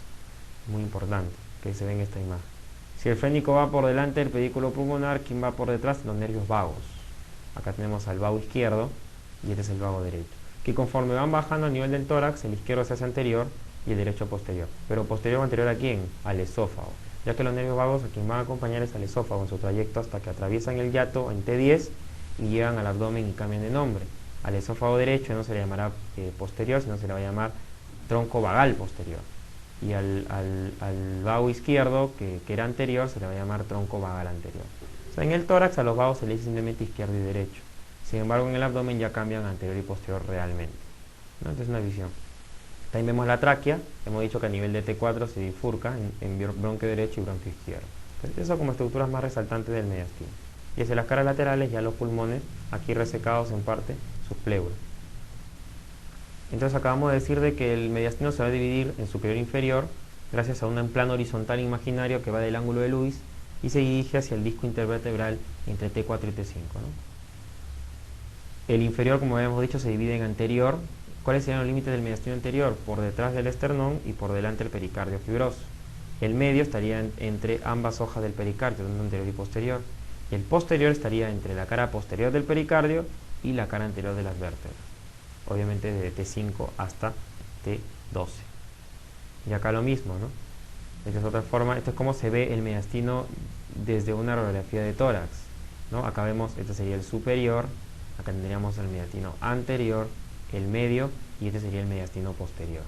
muy importante, que se ve en esta imagen. Si el frénico va por delante del pedículo pulmonar, ¿quién va por detrás? Los nervios vagos. Acá tenemos al vago izquierdo y este es el vago derecho, que conforme van bajando a nivel del tórax, el izquierdo se hace anterior y el derecho posterior. Pero posterior o anterior ¿a quién? Al esófago, ya que los nervios vagos a quien van a acompañar es al esófago en su trayecto hasta que atraviesan el hiato en T10 y llegan al abdomen y cambian de nombre. Al esófago derecho no se le llamará posterior, sino se le va a llamar tronco vagal posterior. Y al vago izquierdo, que era anterior, se le va a llamar tronco vagal anterior. O sea, en el tórax a los vagos se le dice simplemente izquierdo y derecho. Sin embargo, en el abdomen ya cambian anterior y posterior realmente, ¿no? Entonces, una visión. También vemos la tráquea. Hemos dicho que a nivel de T4 se bifurca en bronquio derecho y bronquio izquierdo. Entonces, eso como estructuras más resaltantes del mediastino. Y hacia las caras laterales ya los pulmones, aquí resecados en parte, sus pleuras. Entonces acabamos de decir de que el mediastino se va a dividir en superior e inferior gracias a un plano horizontal imaginario que va del ángulo de Lewis y se dirige hacia el disco intervertebral entre T4 y T5, ¿no? El inferior, como habíamos dicho, se divide en anterior. ¿Cuáles serían los límites del mediastino anterior? Por detrás del esternón y por delante del pericardio fibroso. El medio estaría entre ambas hojas del pericardio, tanto anterior y posterior. Y el posterior estaría entre la cara posterior del pericardio y la cara anterior de las vértebras. Obviamente desde T5 hasta T12. Y acá lo mismo, ¿no? Esta es otra forma, esto es como se ve el mediastino desde una radiografía de tórax, ¿no? Acá vemos, este sería el superior, acá tendríamos el mediastino anterior, el medio, y este sería el mediastino posterior.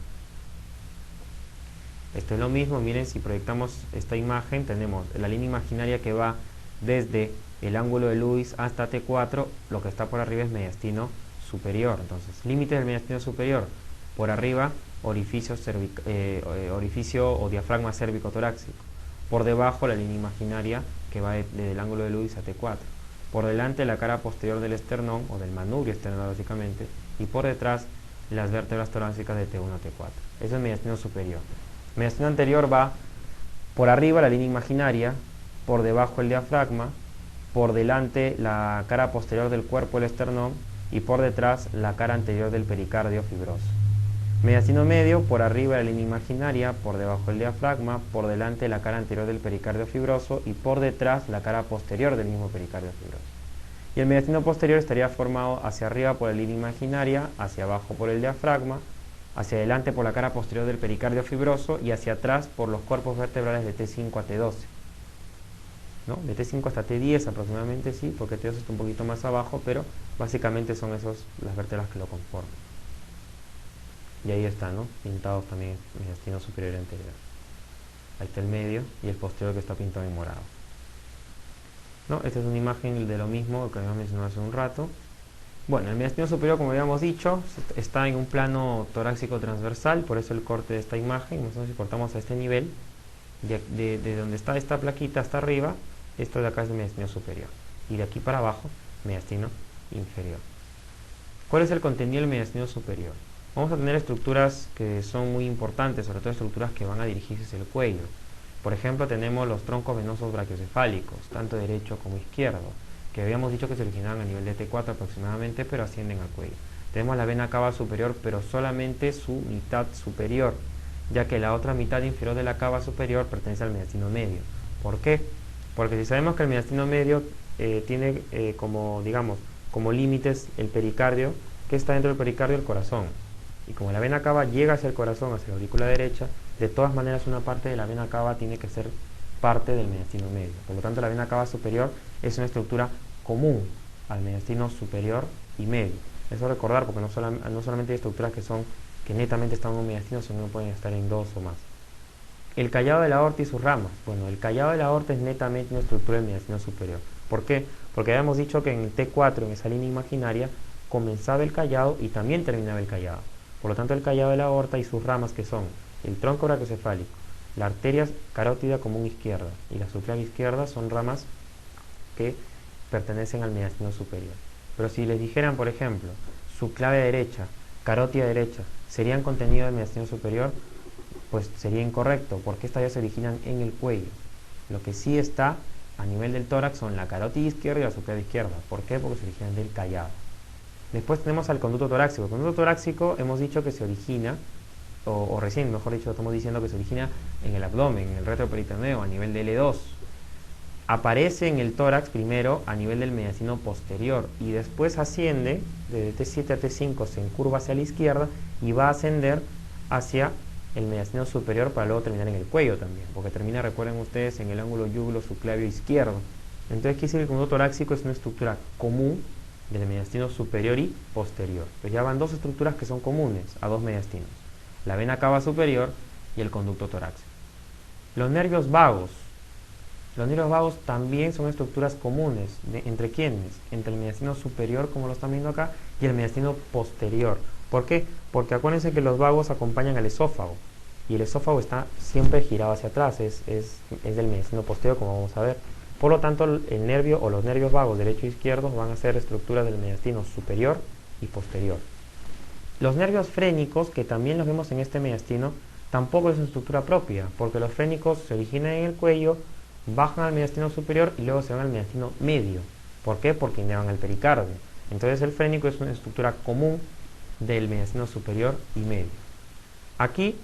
Esto es lo mismo, miren, si proyectamos esta imagen, tenemos la línea imaginaria que va desde el ángulo de Lewis hasta T4, lo que está por arriba es mediastino superior. Entonces, límite del mediastino superior, por arriba, orificio o diafragma cérvico-torácico. Por debajo, la línea imaginaria que va desde el ángulo de Lewis a T4. Por delante, la cara posterior del esternón, o del manubrio esternal básicamente, y por detrás, las vértebras torácicas de T1 a T4. Eso es el mediastino superior. Mediastino anterior va por arriba, la línea imaginaria, por debajo el diafragma, por delante la cara posterior del cuerpo, el esternón, y por detrás la cara anterior del pericardio fibroso. Mediastino medio, por arriba la línea imaginaria, por debajo el diafragma, por delante la cara anterior del pericardio fibroso y por detrás la cara posterior del mismo pericardio fibroso. Y el mediastino posterior estaría formado hacia arriba por la línea imaginaria, hacia abajo por el diafragma, hacia adelante por la cara posterior del pericardio fibroso y hacia atrás por los cuerpos vertebrales de T5 a T12. ¿No? De T5 hasta T10 aproximadamente, sí, porque T2 está un poquito más abajo, pero básicamente son las vértebras que lo conforman. Y ahí está, ¿no? Pintados también el mediastino superior y anterior. Ahí está el medio y el posterior que está pintado en morado. ¿No? Esta es una imagen de lo mismo que habíamos mencionado hace un rato. Bueno, el mediastino superior, como habíamos dicho, está en un plano torácico transversal, por eso el corte de esta imagen. Nosotros si cortamos a este nivel, de donde está esta plaquita hasta arriba, esto de acá es el mediastino superior. Y de aquí para abajo, mediastino inferior. ¿Cuál es el contenido del mediastino superior? Vamos a tener estructuras que son muy importantes, sobre todo estructuras que van a dirigirse hacia el cuello. Por ejemplo, tenemos los troncos venosos brachiocefálicos, tanto derecho como izquierdo, que habíamos dicho que se originaban a nivel de T4 aproximadamente, pero ascienden al cuello. Tenemos la vena cava superior, pero solamente su mitad superior, ya que la otra mitad inferior de la cava superior pertenece al mediastino medio. ¿Por qué? Porque si sabemos que el mediastino medio tiene como límites el pericardio, que está dentro del pericardio el corazón. Y como la vena cava llega hacia el corazón, hacia la aurícula derecha, de todas maneras una parte de la vena cava tiene que ser parte del mediastino medio. Por lo tanto, la vena cava superior es una estructura común al mediastino superior y medio. Eso recordar, porque no solamente hay estructuras que netamente están en un mediastino, sino que pueden estar en dos o más. El callado de la aorta y sus ramas. Bueno, el callado de la aorta es netamente una estructura del mediastino superior. ¿Por qué? Porque habíamos dicho que en el T4, en esa línea imaginaria, comenzaba el callado y también terminaba el callado. Por lo tanto, el callado de la aorta y sus ramas, que son el tronco brachiocefálico, la arteria carótida común izquierda y la subclavia izquierda son ramas que pertenecen al mediastino superior. Pero si les dijeran, por ejemplo, subclavia derecha, carótida derecha, ¿serían contenido del mediastino superior? Pues sería incorrecto, porque estas ya se originan en el cuello. Lo que sí está a nivel del tórax son la carótida izquierda y la subclavia izquierda. ¿Por qué? Porque se originan del callado. Después tenemos al conducto torácico. El conducto torácico hemos dicho que se origina, o recién, mejor dicho, estamos diciendo que se origina en el abdomen, en el retroperitoneo, a nivel de L2. Aparece en el tórax primero a nivel del mediastino posterior y después asciende, desde T7 a T5 se encurva hacia la izquierda y va a ascender hacia el mediastino superior para luego terminar en el cuello también, porque termina, recuerden ustedes, en el ángulo yúgulo subclavio izquierdo. Entonces, quiere decir que el conducto torácico es una estructura común del mediastino superior y posterior. Pues ya van dos estructuras que son comunes a dos mediastinos: la vena cava superior y el conducto torácico. Los nervios vagos. Los nervios vagos también son estructuras comunes. ¿Entre quiénes? Entre el mediastino superior, como lo están viendo acá, y el mediastino posterior. ¿Por qué? Porque acuérdense que los vagos acompañan al esófago y el esófago está siempre girado hacia atrás, es del mediastino posterior, como vamos a ver. Por lo tanto, el nervio o los nervios vagos derecho e izquierdo van a ser estructuras del mediastino superior y posterior. Los nervios frénicos, que también los vemos en este mediastino, tampoco es una estructura propia, porque los frénicos se originan en el cuello, bajan al mediastino superior y luego se van al mediastino medio. ¿Por qué? Porque inervan al pericardio. Entonces el frénico es una estructura común del mediastino superior y medio. Aquí,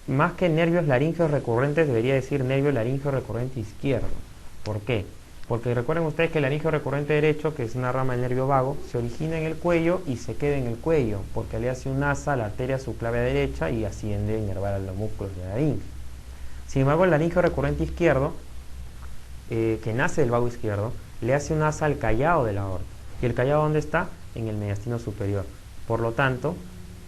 más que nervios laríngeos recurrentes, debería decir nervio laríngeo recurrente izquierdo. ¿Por qué? Porque recuerden ustedes que el laríngeo recurrente derecho, que es una rama del nervio vago, se origina en el cuello y se queda en el cuello, porque le hace un asa a la arteria subclavia derecha y asciende a inervar a los músculos de la laringe. Sin embargo, el laríngeo recurrente izquierdo, que nace del vago izquierdo, le hace un asa al callado de la aorta. ¿Y el callado dónde está? En el mediastino superior. Por lo tanto,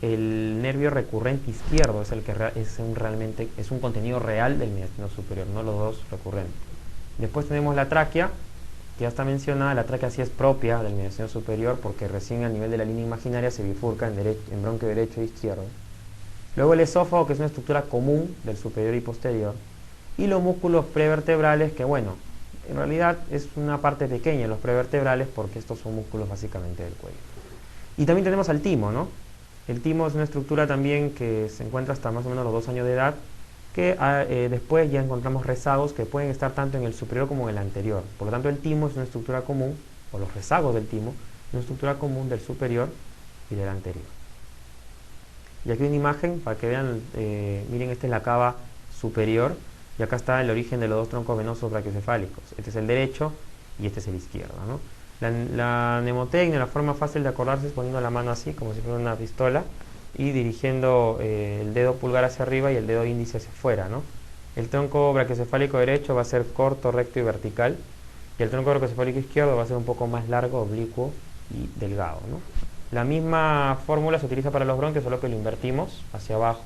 el nervio recurrente izquierdo es el que realmente es un contenido real del mediastino superior, no los dos recurrentes. Después tenemos la tráquea, que ya está mencionada. La tráquea sí es propia del mediastino superior porque recién a nivel de la línea imaginaria se bifurca en bronquio derecho e izquierdo. Luego el esófago, que es una estructura común del superior y posterior. Y los músculos prevertebrales, que bueno, en realidad es una parte pequeña los prevertebrales porque estos son músculos básicamente del cuello. Y también tenemos al timo, ¿no? El timo es una estructura también que se encuentra hasta más o menos los 2 años de edad, que después ya encontramos rezagos que pueden estar tanto en el superior como en el anterior. Por lo tanto, el timo es una estructura común, o los rezagos del timo, es una estructura común del superior y del anterior. Y aquí una imagen para que vean, miren, esta es la cava superior, y acá está el origen de los dos troncos venosos brachiocefálicos. Este es el derecho y este es el izquierdo, ¿no? La mnemotecnia, la forma fácil de acordarse es poniendo la mano así, como si fuera una pistola, y dirigiendo el dedo pulgar hacia arriba y el dedo índice hacia afuera, ¿no? El tronco brachiocefálico derecho va a ser corto, recto y vertical, y el tronco brachiocefálico izquierdo va a ser un poco más largo, oblicuo y delgado, ¿no? La misma fórmula se utiliza para los bronquios, solo que lo invertimos hacia abajo.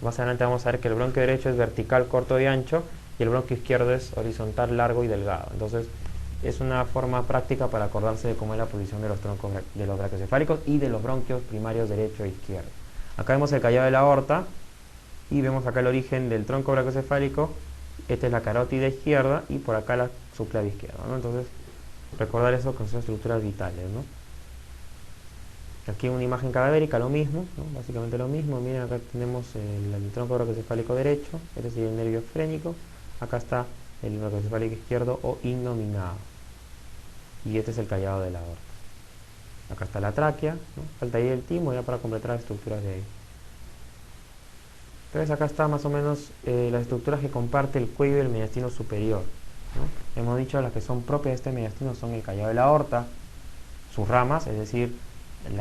Más adelante vamos a ver que el bronquio derecho es vertical, corto y ancho, y el bronquio izquierdo es horizontal, largo y delgado. Entonces, es una forma práctica para acordarse de cómo es la posición de los troncos de los brachiocefálicos y de los bronquios primarios derecho e izquierdo. Acá vemos el callado de la aorta y vemos acá el origen del tronco brachiocefálico. Esta es la carótida izquierda y por acá la subclavia izquierda, ¿no? Entonces, recordar eso, que son estructuras vitales, ¿no? Aquí una imagen cadavérica, lo mismo, ¿no? Básicamente lo mismo. Miren, acá tenemos el tronco brachiocefálico derecho, este sería el nervio frénico. Acá está el brachiocefálico izquierdo o innominado. Y este es el callado de la aorta. Acá está la tráquea, ¿no? Falta ahí el timo ya para completar las estructuras de ahí. Entonces acá está más o menos las estructuras que comparte el cuello y el mediastino superior, ¿no? Hemos dicho las que son propias de este mediastino son el callado de la aorta, sus ramas, es decir, el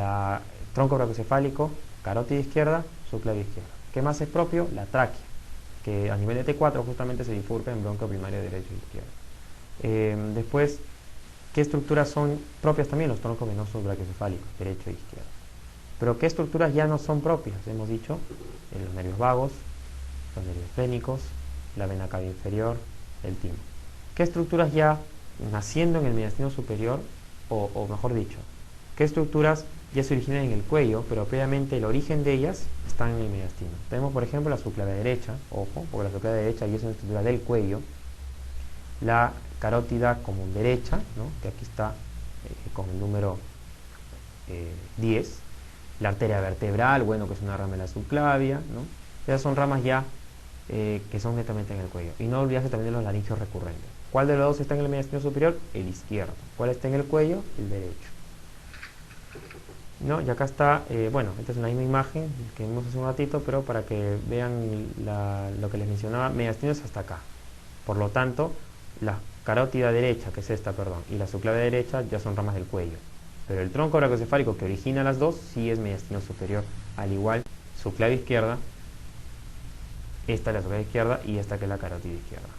tronco brachiocefálico, carótida izquierda, subclavia izquierda. ¿Qué más es propio? La tráquea, que a nivel de T4 justamente se bifurca en bronquio primario derecho e izquierdo. Después, ¿qué estructuras son propias también? Los troncos venosos brachiocefálicos, derecho e izquierdo. Pero ¿qué estructuras ya no son propias? Hemos dicho los nervios vagos, los nervios frénicos, la vena cava inferior, el timo. ¿Qué estructuras ya naciendo en el mediastino superior, o mejor dicho, qué estructuras ya se originan en el cuello, pero previamente el origen de ellas están en el mediastino. Tenemos, por ejemplo, la subclavia derecha, ojo, porque la subclavia derecha y es una estructura del cuello, la carótida común derecha, ¿no? Que aquí está con el número 10, la arteria vertebral, bueno, que es una rama de la subclavia, ¿no? Esas son ramas ya que son netamente en el cuello. Y no olvidarse también de los laringeos recurrentes. ¿Cuál de los dos está en el mediastino superior? El izquierdo. ¿Cuál está en el cuello? El derecho. ¿No? Y acá está, bueno, esta es la misma imagen que vimos hace un ratito, pero para que vean lo que les mencionaba, mediastino es hasta acá. Por lo tanto, la carótida derecha, que es esta, perdón, y la subclavia derecha ya son ramas del cuello. Pero el tronco brachiocefálico que origina las dos sí es mediastino superior. Al igual, subclavia izquierda, esta es la subclavia izquierda y esta que es la carótida izquierda.